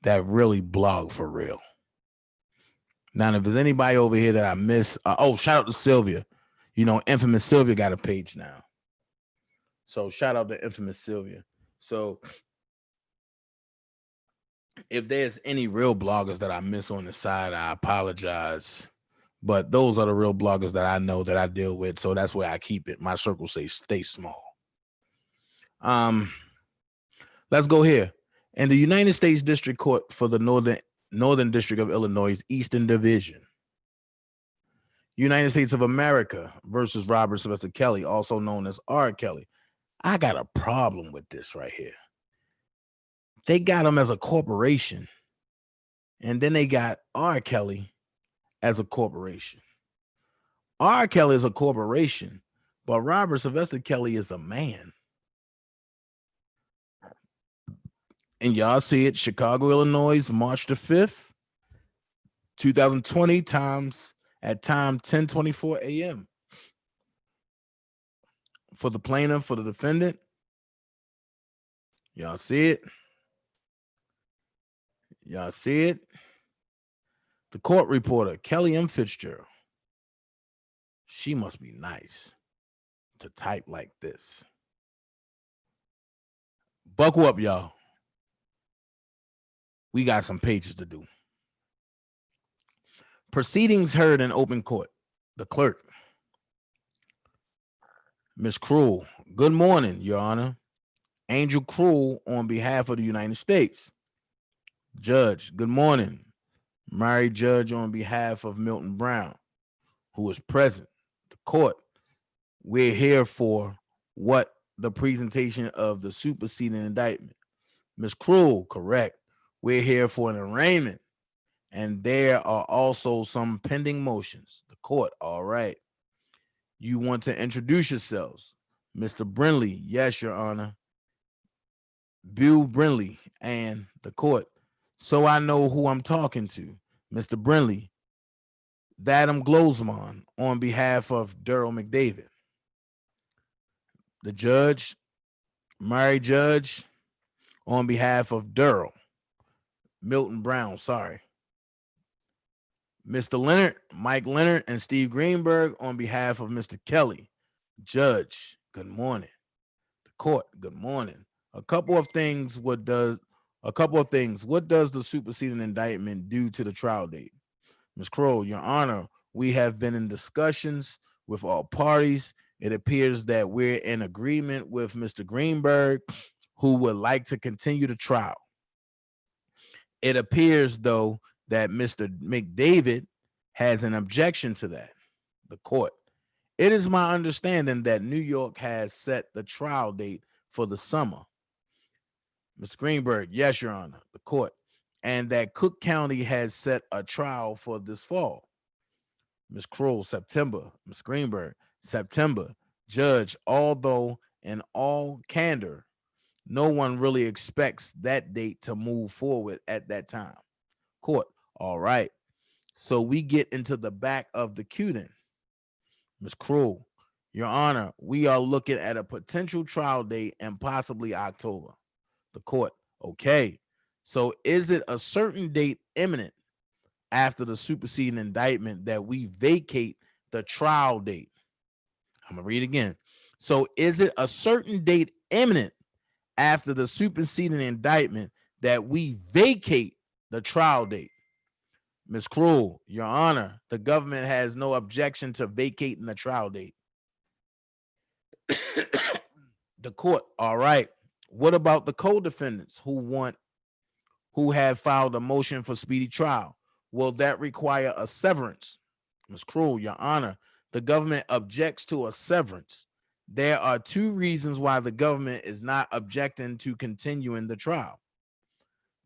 that really blog for real. Now, if there's anybody over here that I miss, shout out to Sylvia. You know, Infamous Sylvia got a page now. So shout out to Infamous Sylvia. So if there's any real bloggers that I miss on the side, I apologize. But those are the real bloggers that I know that I deal with. So that's where I keep it. My circle says stay small. Let's go here. In the United States District Court for the Northern District of Illinois, Eastern Division, United States of America versus Robert Sylvester Kelly, also known as R. Kelly. I got a problem with this right here. They got him as a corporation, and then they got R. Kelly as a corporation. R. Kelly is a corporation, but Robert Sylvester Kelly is a man. And y'all see it, Chicago, Illinois, March the 5th, 2020, time 10:24 a.m. For the plaintiff, for the defendant. Y'all see it? Y'all see it? The court reporter, Kelly M. Fitzgerald. She must be nice to type like this. Buckle up, y'all. We got some pages to do. Proceedings heard in open court. The clerk. Miss Cruel. Good morning, Your Honor. Angel Cruel on behalf of the United States. Judge. Good morning. Mary Judge on behalf of Milton Brown, who is present. The court. We're here for what? The presentation of the superseding indictment. Miss Cruel, correct. We're here for an arraignment, and there are also some pending motions. The court, all right. You want to introduce yourselves? Mr. Brinley, yes, Your Honor. Bill Brinley and the court. So I know who I'm talking to. Mr. Brinley, Adam Glozman on behalf of Daryl McDavid. The judge, Mary Judge, on behalf of Daryl. Milton Brown, sorry. Mr. Leonard, Mike Leonard, and Steve Greenberg on behalf of Mr. Kelly. Judge, good morning. The court, good morning. A couple of things. What does the superseding indictment do to the trial date? Ms. Crow, Your Honor, we have been in discussions with all parties. It appears that we're in agreement with Mr. Greenberg, who would like to continue the trial. It appears, though, that Mr. McDavid has an objection to that. The court. It is my understanding that New York has set the trial date for the summer. Mr. Greenberg, yes, Your Honor. The court. And that Cook County has set a trial for this fall. Ms. Kroll, September. Ms. Greenberg, September. Judge, although in all candor, no one really expects that date to move forward at that time. Court, all right. So we get into the back of the queue then. Ms. Kroll, Your Honor, we are looking at a potential trial date and possibly October. The court, okay. So is it a certain date imminent after the superseding indictment that we vacate the trial date? I'm going to read again. So is it a certain date imminent after the superseding indictment that we vacate the trial date? Ms. Cruel, Your Honor, the government has no objection to vacating the trial date. The court, all right. What about the co-defendants who have filed a motion for speedy trial? Will that require a severance? Ms. Cruel, Your Honor, the government objects to a severance. There are two reasons why the government is not objecting to continuing the trial.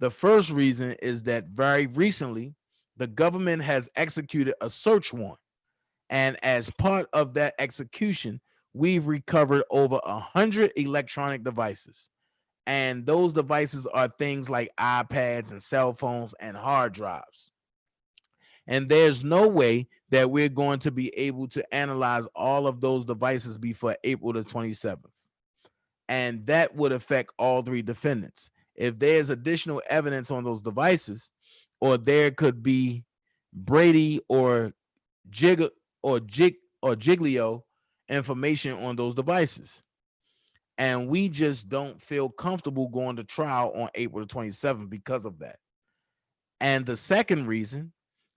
The first reason is that very recently, the government has executed a search warrant. And as part of that execution, we've recovered over 100 electronic devices. And those devices are things like iPads and cell phones and hard drives. And there's no way that we're going to be able to analyze all of those devices before April the 27th. And that would affect all three defendants. If there's additional evidence on those devices, or there could be Brady or Jig or Giglio information on those devices. And we just don't feel comfortable going to trial on April the 27th because of that. And the second reason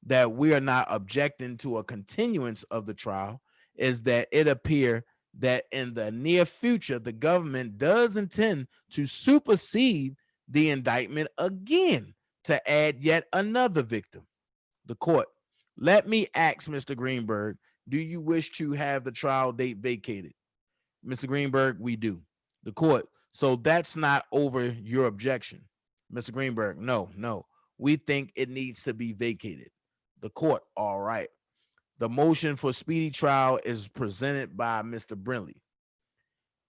that we are not objecting to a continuance of the trial is that it appears that in the near future, the government does intend to supersede the indictment again to add yet another victim. The court, let me ask Mr. Greenberg, do you wish to have the trial date vacated? Mr. Greenberg, we do. The court, so that's not over your objection. Mr. Greenberg, no. We think it needs to be vacated. The court, all right. The motion for speedy trial is presented by Mr. Brinley.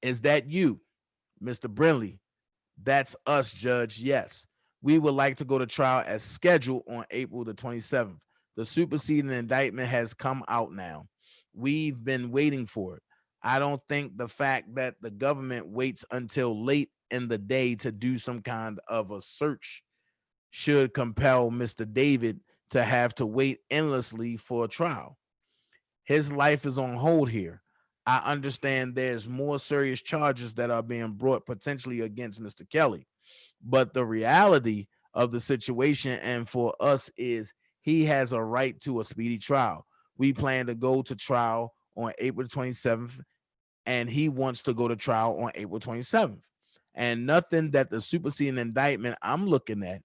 Is that you, Mr. Brinley? That's us, Judge. Yes. We would like to go to trial as scheduled on April the 27th. The superseding indictment has come out now. We've been waiting for it. I don't think the fact that the government waits until late in the day to do some kind of a search should compel Mr. David to have to wait endlessly for a trial. His life is on hold here. I understand there's more serious charges that are being brought potentially against Mr. Kelly. But the reality of the situation and for us is he has a right to a speedy trial. We plan to go to trial on April 27th, and he wants to go to trial on April 27th. And nothing that the superseding indictment I'm looking at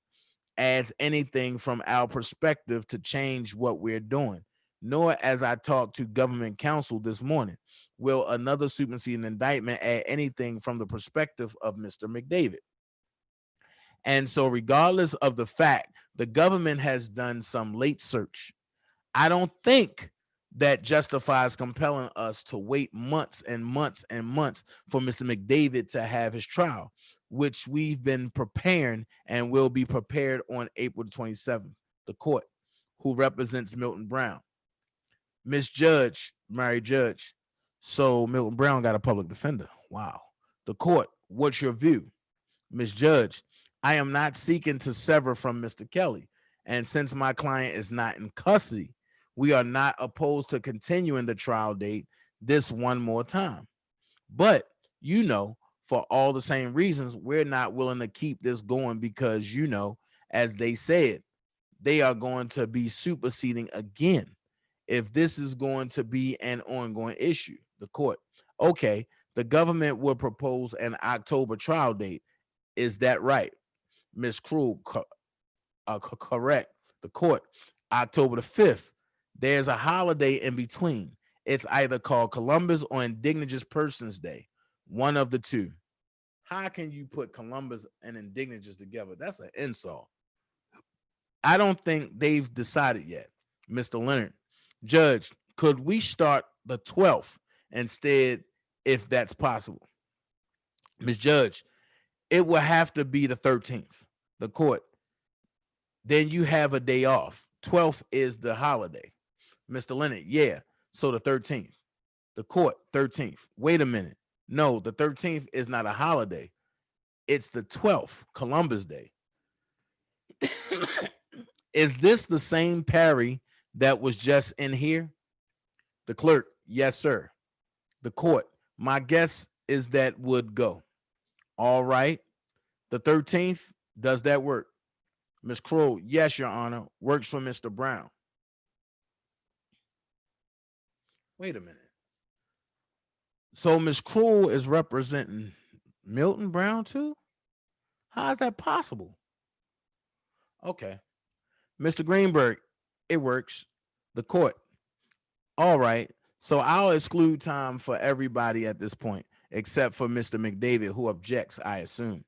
adds anything from our perspective to change what we're doing. Nor, as I talked to government counsel this morning, will another superseding indictment add anything from the perspective of Mr. McDavid. And so, regardless of the fact the government has done some late search, I don't think that justifies compelling us to wait months and months and months for Mr. McDavid to have his trial, which we've been preparing and will be prepared on April 27th. The court, who represents Milton Brown. Miss Judge, Mary Judge. So Milton Brown got a public defender. Wow. The court, what's your view? Miss Judge, I am not seeking to sever from Mr. Kelly. And since my client is not in custody, we are not opposed to continuing the trial date this one more time. But, for all the same reasons, we're not willing to keep this going because, as they said, they are going to be superseding again if this is going to be an ongoing issue. The court, okay, the government will propose an October trial date. Is that right? Ms. Krug, correct. The court, October the 5th. There's a holiday in between. It's either called Columbus or Indigenous Persons Day. One of the two. How can you put Columbus and Indigenous together? That's an insult. I don't think they've decided yet. Mr. Leonard, Judge, could we start the 12th instead if that's possible? Ms. Judge, it will have to be the 13th. The court, then you have a day off. 12th is the holiday. Mr. Leonard, yeah, so the 13th. The court, 13th. Wait a minute. No, the 13th is not a holiday. It's the 12th, Columbus Day. Is this the same Perry that was just in here? The clerk, yes, sir. The court, My guess is that would go. All right. The 13th, does that work? Miss Crow, yes, Your Honor. Works for Mr. Brown. Wait a minute. So Miss Cruel is representing Milton Brown too? How is that possible? Okay. Mr. Greenberg, it works. The court. All right. So I'll exclude time for everybody at this point, except for Mr. McDavid, who objects, I assume.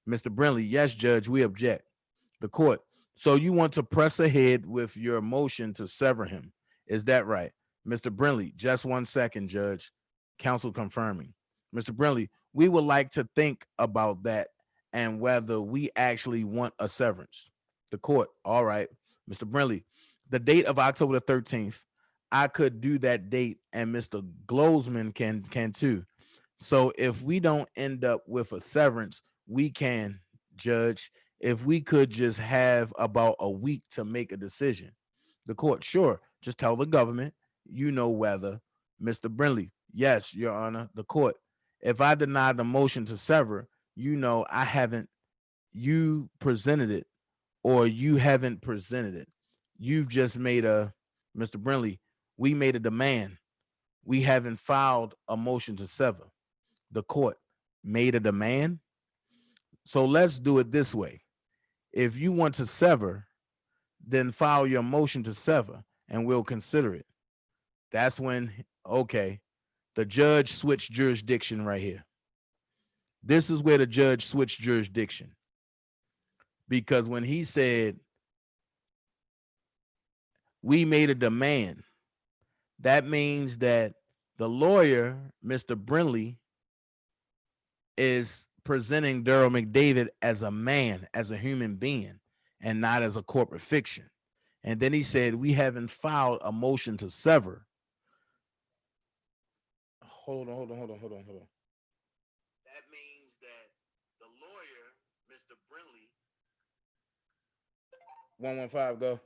Mr. Brinley, yes, Judge, we object. The court. So you want to press ahead with your motion to sever him. Is that right? Mr. Brinley, just 1 second, Judge. Counsel confirming. Mr. Brinley, we would like to think about that and whether we actually want a severance. The court. All right. Mr. Brinley, the date of October the 13th, I could do that date, and Mr. Glozman can too. So if we don't end up with a severance, we can, Judge, if we could just have about a week to make a decision. The court, sure, just tell the government, you know whether. Mr. Brinley, yes, Your Honor. The court, if I deny the motion to sever, you know I haven't, you presented it, or you haven't presented it. You've just made a, Mr. Brinley, we made a demand. We haven't filed a motion to sever. The court made a demand. So let's do it this way. If you want to sever, then file your motion to sever and we'll consider it. That's when, okay, the judge switched jurisdiction right here. This is where the judge switched jurisdiction. Because when he said, we made a demand, that means that the lawyer, Mr. Brinley, is presenting Daryl McDavid as a man, as a human being, and not as a corporate fiction. And then he said, we haven't filed a motion to sever. Hold on. That means that the lawyer, Mr. Brinley, 115, go.